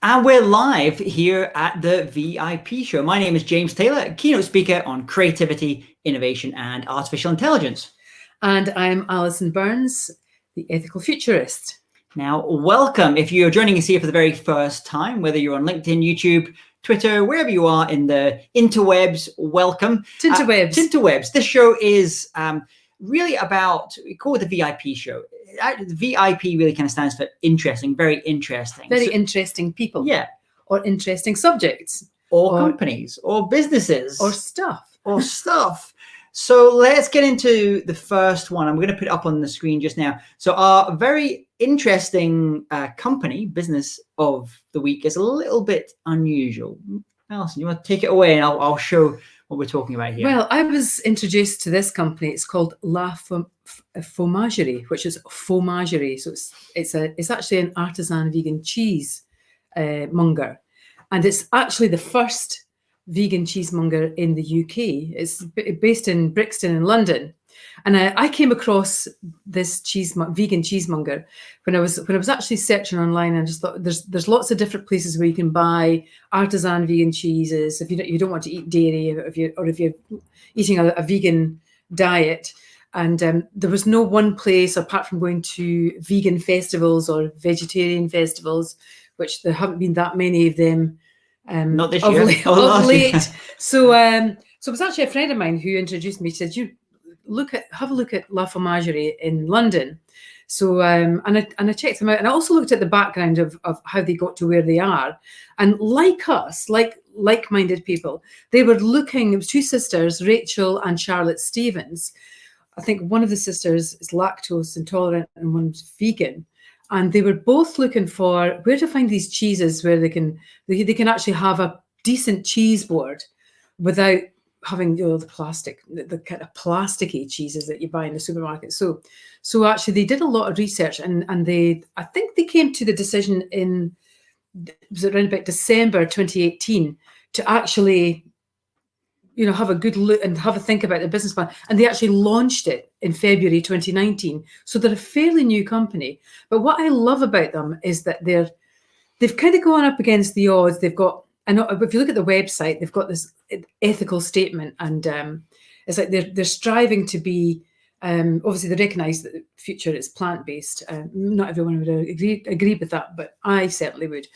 And we're live here at the VIP show. My name is James Taylor, keynote speaker on creativity, innovation, and artificial intelligence. And I'm Alison Burns, the Ethical Futurist. Now, welcome. If you're joining us here for the very first time, whether you're on LinkedIn, YouTube, Twitter, wherever you are in the interwebs, welcome. Tinterwebs. Tinterwebs. This show is really about, we call it the VIP show. The VIP really kind of stands for interesting, very interesting. Very interesting people. Yeah. Or interesting subjects. Or companies, or businesses. Or stuff. Or stuff. So let's get into the first one. I'm going to put it up on the screen just now. So our very interesting business of the week is a little bit unusual. Alison, you want to take it away and I'll show what we're talking about here. Well, I was introduced to this company. It's called La Fromagerie, which is fromagerie. So it's actually an artisan vegan cheese monger. And it's actually the first vegan cheesemonger in the UK. It's based in Brixton in London. And I came across this vegan cheesemonger when I was actually searching online. And I just thought there's lots of different places where you can buy artisan vegan cheeses if you don't want to eat dairy, if you're eating a vegan diet. And there was no one place apart from going to vegan festivals or vegetarian festivals, which there haven't been that many of them. Not this year. Of late. So it was actually a friend of mine who introduced me. She said, have a look at La Fromagerie in London. So and I checked them out, and I also looked at the background of how they got to where they are. And like us, like-minded people, they were looking. It was two sisters, Rachel and Charlotte Stevens. I think one of the sisters is lactose intolerant and one's vegan. And they were both looking for where to find these cheeses where they can actually have a decent cheese board without having the plastic, the kind of plasticky cheeses that you buy in the supermarket. So actually they did a lot of research and I think they came to the decision was around about December 2018 to actually have a good look and have a think about the business plan. And they actually launched it in February 2019. So they're a fairly new company. But what I love about them is that they've kind of gone up against the odds. They've got, if you look at the website, they've got this ethical statement, and it's like they're striving to be, obviously they recognize that the future is plant-based. Not everyone would agree with that, but I certainly would.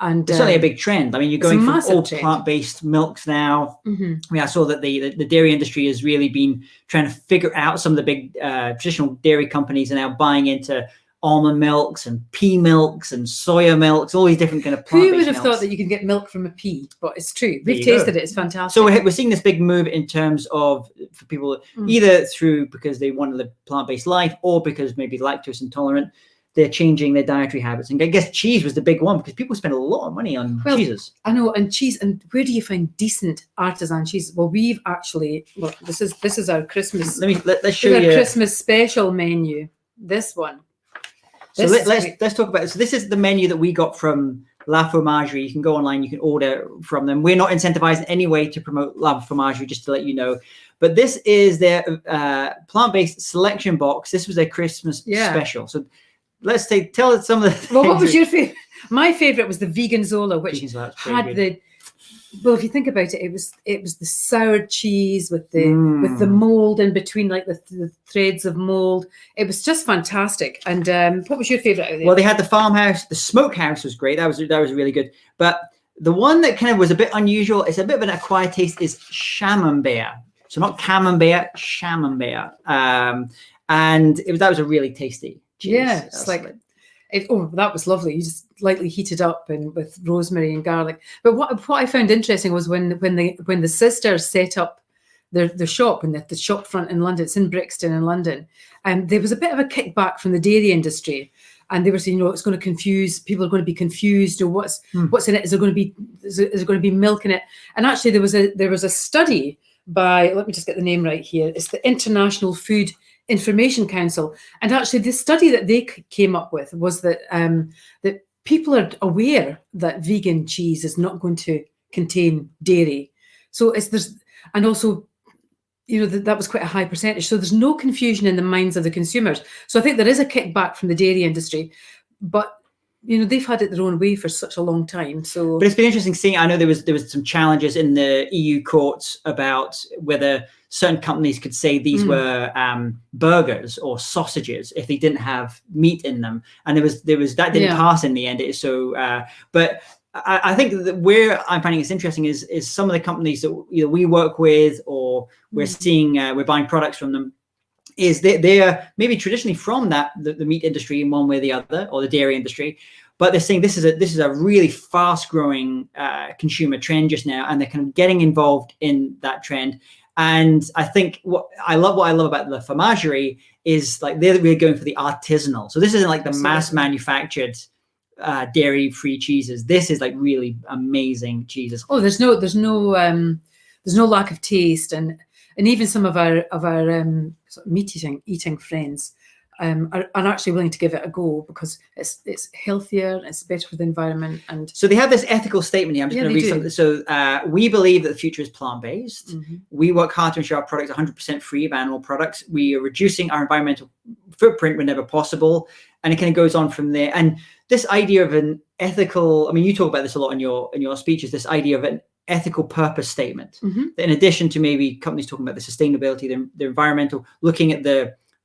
And it's certainly a big trend. I mean, you're going from all plant-based milks now. Mm-hmm. I mean, I saw that the dairy industry has really been trying to figure out. Some of the big traditional dairy companies are now buying into almond milks and pea milks and soya milks, all these different kind of plant-based Who would have milks. thought that you can get milk from a pea? But it's true. We've tasted it. It's fantastic. So we're seeing this big move in terms of for people either through because they want to live plant-based life or because maybe lactose intolerant. They're changing their dietary habits. And I guess cheese was the big one because people spend a lot of money on cheeses. I know, and cheese. And where do you find decent artisan cheese? Well, we've actually, look, this is our Christmas. Let's show you our Christmas special menu. This one. So let's talk about it. So this is the menu that we got from La Fromagerie. You can go online, you can order from them. We're not incentivized in any way to promote La Fromagerie, just to let you know. But this is their plant-based selection box. This was their Christmas special. So let's tell us some of the things. Well, what was your favorite? My favorite was the vegan Zola, which had well, if you think about it, it was the sour cheese with the mold in between, like the threads of mold. It was just fantastic. And what was your favorite out of there? Well, they had the farmhouse. The smokehouse was great. That was really good. But the one that kind of was a bit unusual, it's a bit of an acquired taste, is camembert. So not camembert, camembert. And that was a really tasty cheese. Yeah, it's that was lovely. You just lightly heat it up and with rosemary and garlic. But what I found interesting was when the sisters set up the shop and the shop front in London. It's in Brixton in London, and there was a bit of a kickback from the dairy industry, and they were saying, it's going to confuse people. Are going to be confused, or what's in it? Is there going to be milk in it? And actually, there was a study by, let me just get the name right here. It's the International Food Information Council, and actually the study that they came up with was that that people are aware that vegan cheese is not going to contain dairy. So and also that was quite a high percentage. So there's no confusion in the minds of the consumers. So I think there is a kickback from the dairy industry, but you know, they've had it their own way for such a long time. So, but it's been interesting seeing. I know there was some challenges in the EU courts about whether certain companies could say these were burgers or sausages if they didn't have meat in them, and there was that didn't pass in the end. But I think that where I'm finding this interesting is some of the companies that either we work with or we're seeing we're buying products from them. Is they are maybe traditionally from the meat industry in one way or the other, or the dairy industry, but they're saying this is a really fast growing consumer trend just now, and they're kind of getting involved in that trend. And I think what I love about the fromagerie is like they're really going for the artisanal. So this isn't like the mass manufactured dairy free cheeses. This is like really amazing cheeses. Oh, there's no lack of taste, and even some of our sort of meat eating friends are actually willing to give it a go because it's healthier, it's better for the environment. And so they have this ethical statement here. I'm just going to read something. So we believe that the future is plant-based. We work hard to ensure our products are 100% free of animal products. We are reducing our environmental footprint whenever possible, and it kind of goes on from there. And this idea of an ethical, I mean, you talk about this a lot in your speeches, this idea of an ethical purpose statement. That in addition to maybe companies talking about the sustainability, the environmental, looking at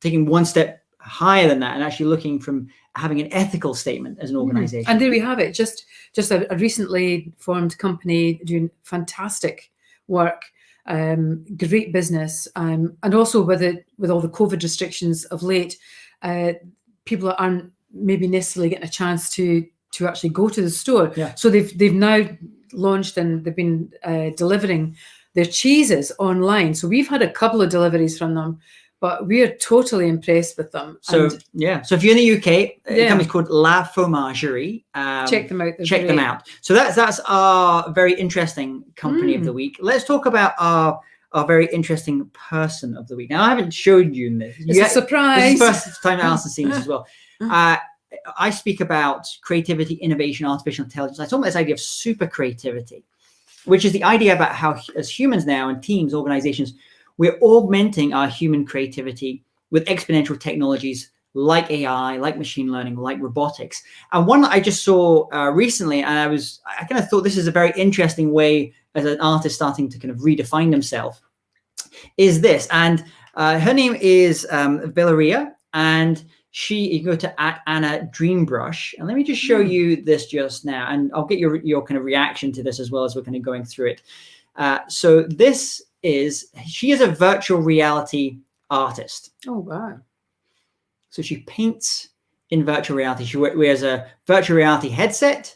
taking one step higher than that and actually looking from having an ethical statement as an organization. And there we have it. Just a recently formed company doing fantastic work, great business, and also with all the COVID restrictions of late, people aren't maybe necessarily getting a chance to actually go to the store. So they've now launched and they've been delivering their cheeses online. So we've had a couple of deliveries from them, but we are totally impressed with them. So so if you're in the UK, the company's called La Fromagerie. Check them out. Check them out. So that's our very interesting company of the week. Let's talk about our very interesting person of the week. Now I haven't showed you this. It's a surprise. This is the first time Alison's seen this as well. I speak about creativity, innovation, artificial intelligence. I talk about this idea of super creativity, which is the idea about how as humans now and teams, organizations, we're augmenting our human creativity with exponential technologies like AI, like machine learning, like robotics. And one that I just saw recently, and I kind of thought this is a very interesting way as an artist starting to kind of redefine themselves, is this. And her name is Valeria, and you can go to @AnnaDreamBrush, and let me just show you this just now, and I'll get your kind of reaction to this as well as we're kind of going through it. So she is a virtual reality artist. Oh, wow. So she paints in virtual reality. She wears a virtual reality headset,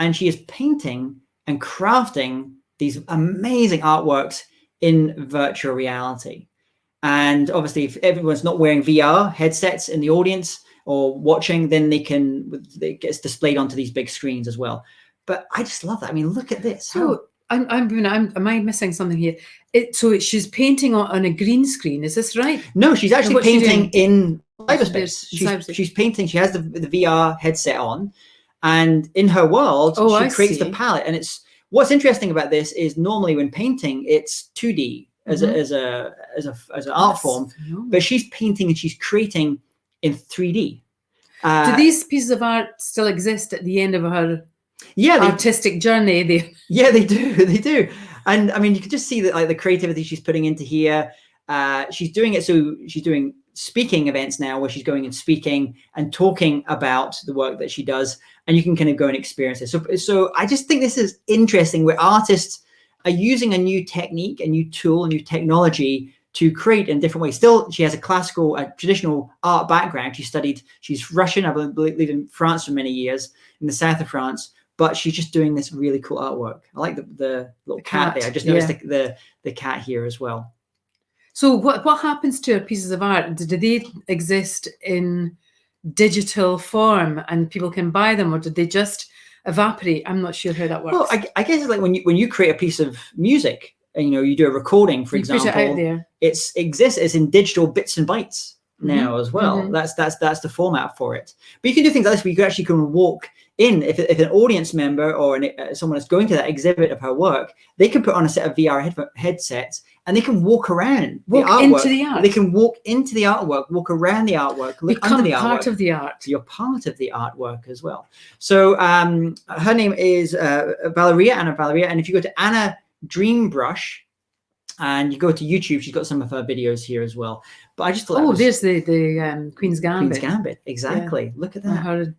and she is painting and crafting these amazing artworks in virtual reality. And obviously, if everyone's not wearing VR headsets in the audience or watching, then it gets displayed onto these big screens as well. But I just love that. I mean, look at this. So am I missing something here? She's painting on a green screen. Is this right? No, she's actually painting in cyberspace. She's painting. She has the VR headset on, and in her world, she creates the palette. And what's interesting about this is normally when painting, it's 2D. As an art form, but she's painting and she's creating in 3D. Do these pieces of art still exist at the end of her artistic journey? They do. And I mean, you can just see that, like, the creativity she's putting into here. She's doing it. So she's doing speaking events now where she's going and speaking and talking about the work that she does, and you can kind of go and experience it. So I just think this is interesting where artists are using a new technique, a new tool, a new technology to create in different ways. Still, she has a traditional art background. She's Russian, I believe, in France for many years, in the south of France, but she's just doing this really cool artwork. I like the little cat there. I just noticed the cat here as well. So what happens to her pieces of art? Do they exist in digital form and people can buy them, or did they just evaporate? I'm not sure how that works. Well, I guess it's like when you create a piece of music, and you do a recording, for example, put it out there. It exists as in digital bits and bytes. now as well. That's the format for it. But you can do things like this where you actually can walk in. If an audience member or someone that's going to that exhibit of her work, they can put on a set of VR headsets and they can walk around the artwork. Into the art. They can walk into the artwork, walk around the artwork, look under the artwork. Part of the art. So you're part of the artwork as well. So her name is Anna Valeria, and if you go to Anna Dreambrush and you go to YouTube, she's got some of her videos here as well. But I just thought, there's the Queen's Gambit. Queen's Gambit, exactly. Yeah. Look at that.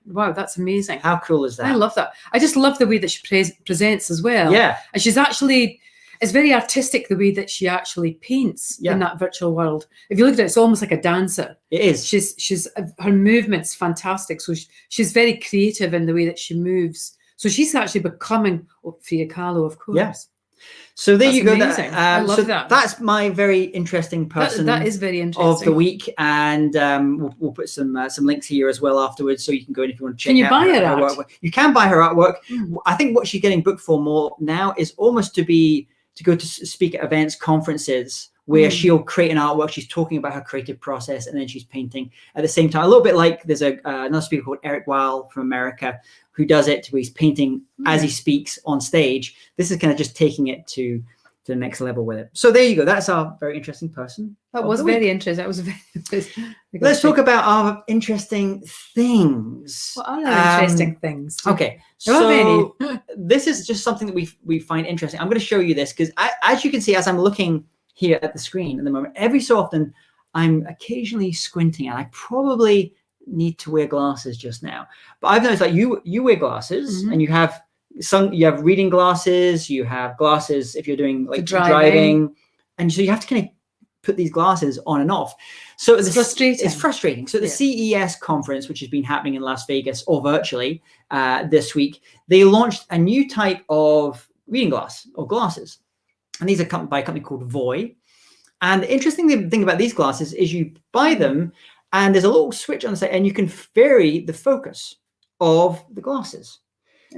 Wow, that's amazing. How cool is that? I love that. I just love the way that she presents as well. Yeah. And she's actually, it's very artistic the way that she actually paints in that virtual world. If you look at it, it's almost like a dancer. It is. She's her movement's fantastic. So she's very creative in the way that she moves. So she's actually becoming Frida Kahlo, of course. Yeah. So there you go. I love that. That's my very interesting person. That is very interesting. Of the week, and we'll put some links here as well afterwards, so you can go in if you want to check. Can you out buy her artwork? You can buy her artwork. I think what she's getting booked for more now is almost to go to speak at events, conferences, where she'll create an artwork. She's talking about her creative process, and then she's painting at the same time. A little bit like there's another speaker called Eric Weil from America who does it, where he's painting as he speaks on stage. This is kind of just taking it to the next level with it. So there you go. That's our very interesting person. That was very interesting. That was very. Let's talk about our interesting things. What are our interesting things? Okay, so this is just something that we find interesting. I'm going to show you this because as you can see, as I'm looking here at the screen at the moment, every so often I'm occasionally squinting, and I probably need to wear glasses just now. But I've noticed, like, you wear glasses, and you have reading glasses, you have glasses if you're doing like driving, and so you have to kind of put these glasses on and off. So it's frustrating. It's frustrating. So the CES conference, which has been happening in Las Vegas or virtually this week, they launched a new type of reading glass or glasses, and these are by a company called Voy. And the interesting thing about these glasses is you buy them, and there's a little switch on the side, and you can vary the focus of the glasses.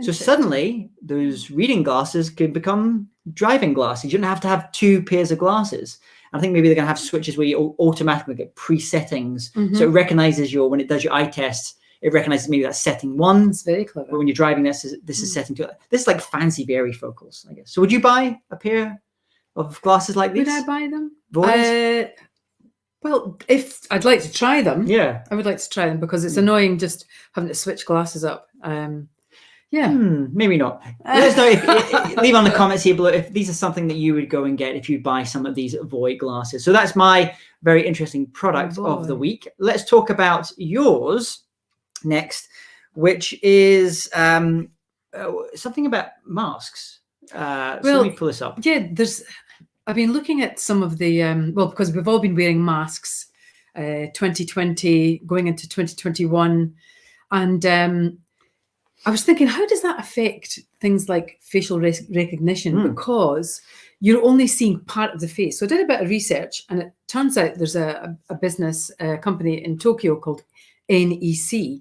So suddenly, those reading glasses could become driving glasses. You don't have to have two pairs of glasses. I think maybe they're going to have switches where you automatically get presettings. So it recognizes when it does your eye tests, it recognizes maybe that's setting 1. It's very clever. But when you're driving, this is setting 2. This is like fancy varifocals, I guess. So would you buy a pair of glasses like these? Would I buy them? Well, if I'd like to try them, I would like to try them because it's annoying just having to switch glasses up. Maybe not. Let us know leave on the comments here below if these are something that you would go and get if you buy some of these Voy glasses. So that's my very interesting product of the week. Let's talk about yours next, which is something about masks. So let me pull this up. Yeah, I've been looking at some of the, because we've all been wearing masks, 2020 going into 2021. And I was thinking, how does that affect things like facial recognition? Because you're only seeing part of the face. So I did a bit of research, and it turns out there's a business company in Tokyo called NEC,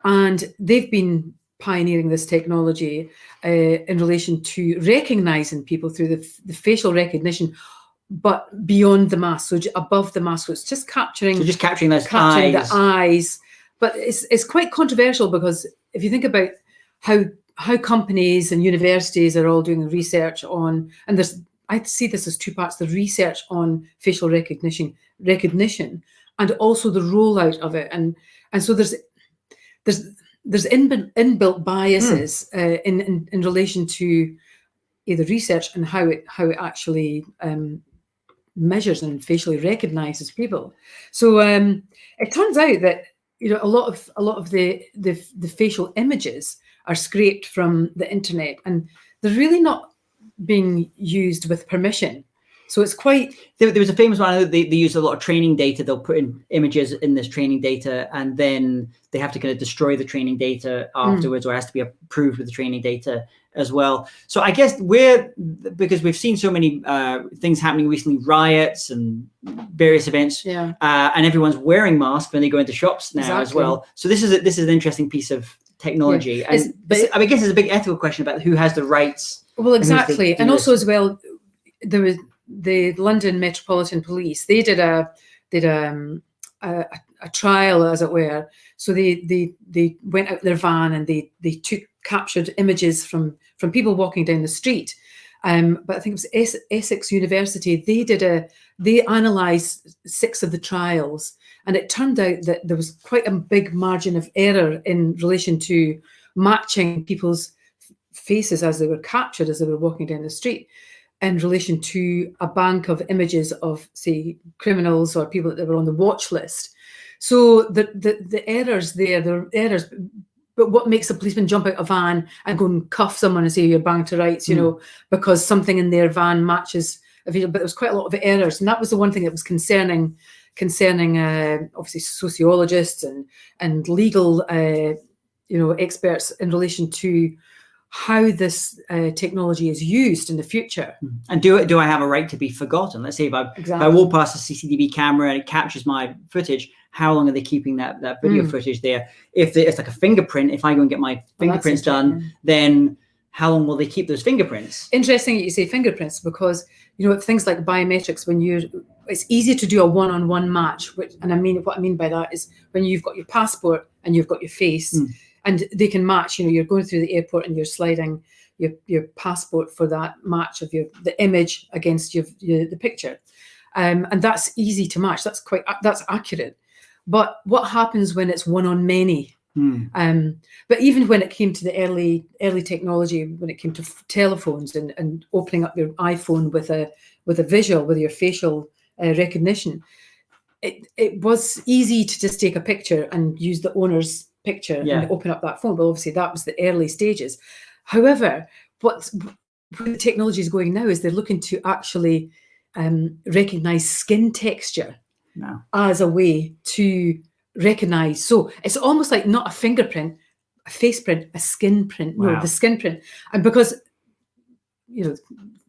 and they've been pioneering this technology in relation to recognizing people through the facial recognition, but beyond the mask, so above the mask. So it's just capturing those eyes. The eyes. But it's quite controversial because if you think about how companies and universities are all doing research on, and I see this as two parts: the research on facial recognition, and also the rollout of it, and so there's inbuilt biases in relation to the research and how it actually measures and facially recognizes people. So it turns out that a lot of the facial images are scraped from the internet, and they're really not being used with permission. So it's quite. There was a famous one. I know they use a lot of training data. They'll put in images in this training data, and then they have to kind of destroy the training data afterwards, or it has to be approved with the training data as well. So I guess because we've seen so many things happening recently, riots and various events, and everyone's wearing masks when they go into shops now as well. So this is an interesting piece of technology, but I guess it's a big ethical question about who has the rights. Well, exactly, and also as well, there was the London Metropolitan Police. They did a a trial, as it were. So they went out their van and they captured images from people walking down the street. But I think it was Essex University. They analysed 6 of the trials, and it turned out that there was quite a big margin of error in relation to matching people's faces as they were captured as they were walking down the street, in relation to a bank of images of, say, criminals or people that were on the watch list. So the errors there, the errors. But what makes a policeman jump out of a van and go and cuff someone and say you're banged to rights, because something in their van matches a video? But there was quite a lot of errors, and that was the one thing that was concerning obviously sociologists and legal experts in relation to how this technology is used in the future. And do I have a right to be forgotten? Let's say if I walk past a CCTV camera and it captures my footage, how long are they keeping that video footage there? If it's like a fingerprint, if I go and get my fingerprints done, then how long will they keep those fingerprints? Interesting that you say fingerprints, because things like biometrics, it's easy to do a one-on-one match, what I mean by that is when you've got your passport and you've got your face, and they can match. You're going through the airport and you're sliding your passport for that match of the image against the picture, and that's easy to match. That's accurate. But what happens when it's one on many? But even when it came to the early technology, when it came to telephones and opening up your iPhone with a visual, with your facial recognition, it was easy to just take a picture and use the owner's picture and open up that phone. But obviously that was the early stages. However, where the technology is going now is they're looking to actually recognize skin texture as a way to recognize. So it's almost like not a fingerprint, a face print, a skin print. No, the skin print. And because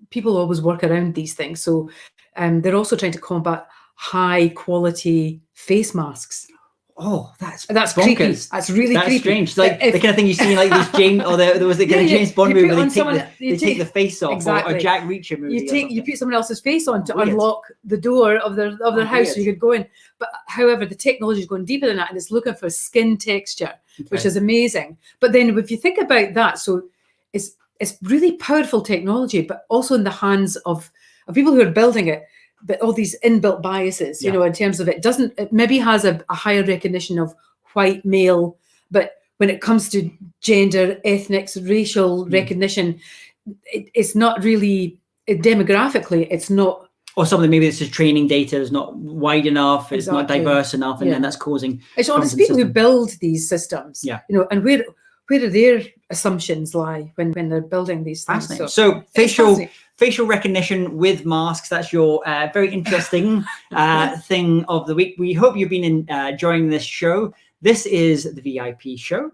people always work around these things, so they're also trying to combat high quality face masks. Oh, that's creepy. That's really creepy. Strange. Like the kind of thing you see in like these James, or there was the kind of James Bond movie where they take the face off, exactly. or Jack Reacher movie. You put someone else's face on to unlock the door of their house, so you could go in. But however, the technology is going deeper than that, and it's looking for skin texture, which is amazing. But then if you think about that, so it's really powerful technology, but also in the hands of people who are building it. But all these inbuilt biases, in terms of it maybe has a higher recognition of white male, but when it comes to gender, ethnics, racial recognition, it's not really demographically. It's not. Or something maybe it's just training data is not wide enough. It's not diverse enough, and then that's causing. It's honestly people who build these systems. And where do their assumptions lie when they're building these things? So facial recognition with masks, that's your very interesting thing of the week. We hope you've been enjoying this show. This is the VIP show.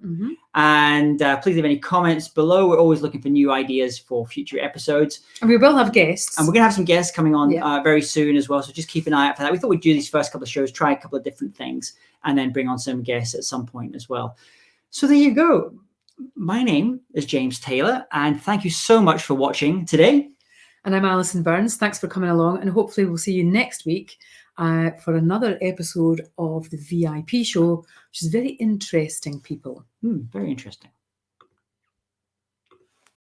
And please leave any comments below. We're always looking for new ideas for future episodes. And we will have guests. And we're going to have some guests coming on very soon as well. So just keep an eye out for that. We thought we'd do these first couple of shows, try a couple of different things, and then bring on some guests at some point as well. So there you go. My name is James Taylor, and thank you so much for watching today. And I'm Alison Burns. Thanks for coming along, and hopefully we'll see you next week for another episode of the VIP show, which is very interesting, people. Very interesting.